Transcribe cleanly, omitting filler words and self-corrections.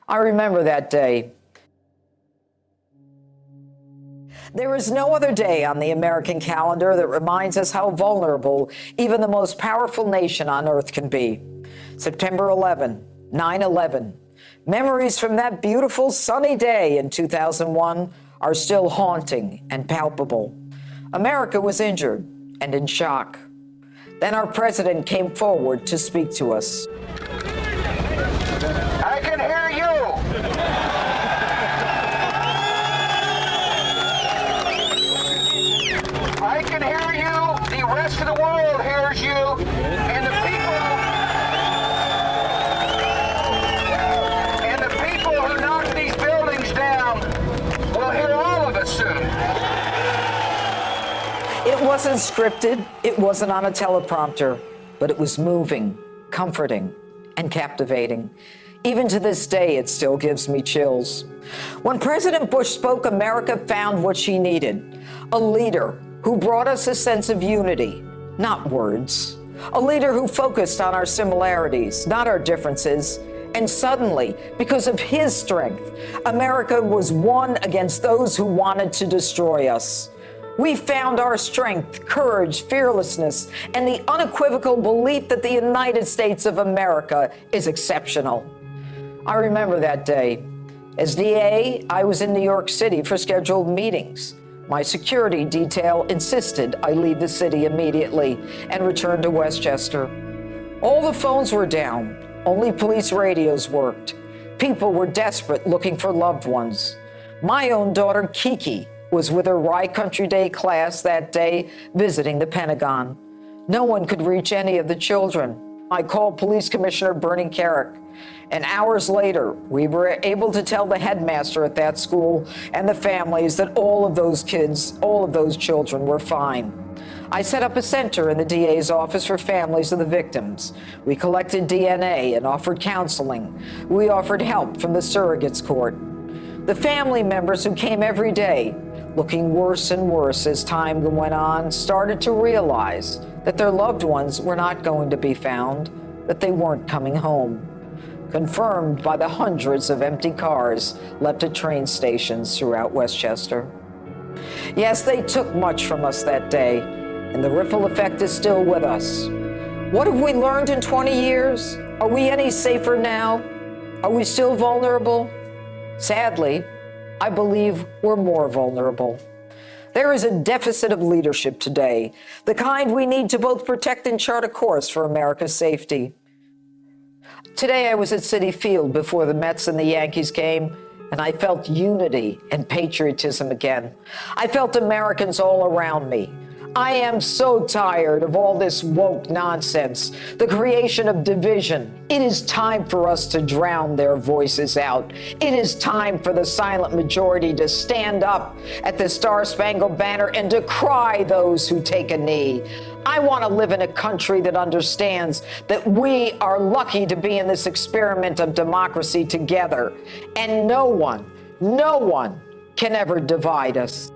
I remember that day. There is no other day on the American calendar that reminds us how vulnerable even the most powerful nation on earth can be. September 11, 9/11. Memories from that beautiful sunny day in 2001 are still haunting and palpable. America was injured and in shock. Then our president came forward to speak to us. I can hear you. I can hear you. The rest of the world hears you. And the people who knock these buildings down will hear all of us soon. It wasn't scripted. It wasn't on a teleprompter, but it was moving, comforting, and captivating. Even to this day, it still gives me chills. When President Bush spoke, America found what she needed: a leader who brought us a sense of unity, not words. A leader who focused on our similarities, not our differences. And suddenly, because of his strength, America was one against those who wanted to destroy us. We found our strength, courage, fearlessness, and the unequivocal belief that the United States of America is exceptional. I remember that day. As DA, I was in New York City for scheduled meetings. My security detail insisted I leave the city immediately and return to Westchester. All the phones were down. Only police radios worked. People were desperate, looking for loved ones. My own daughter, Kiki, was with her Rye Country Day class that day, visiting the Pentagon. No one could reach any of the children. I called Police Commissioner Bernie Carrick, and hours later, we were able to tell the headmaster at that school and the families that all of those kids, all of those children were fine. I set up a center in the DA's office for families of the victims. We collected DNA and offered counseling. We offered help from the surrogates court. The family members who came every day, looking worse and worse as time went on, started to realize that their loved ones were not going to be found, that they weren't coming home. Confirmed by the hundreds of empty cars left at train stations throughout Westchester. Yes, they took much from us that day, and the ripple effect is still with us. What have we learned in 20 years? Are we any safer now? Are we still vulnerable? Sadly, I believe we're more vulnerable. There is a deficit of leadership today, the kind we need to both protect and chart a course for America's safety. Today I was at Citi Field before the Mets and the Yankees game, and I felt unity and patriotism again. I felt Americans all around me. I am so tired of all this woke nonsense, the creation of division. It is time for us to drown their voices out. It is time for the silent majority to stand up at the Star-Spangled Banner and decry those who take a knee. I want to live in a country that understands that we are lucky to be in this experiment of democracy together, and no one can ever divide us.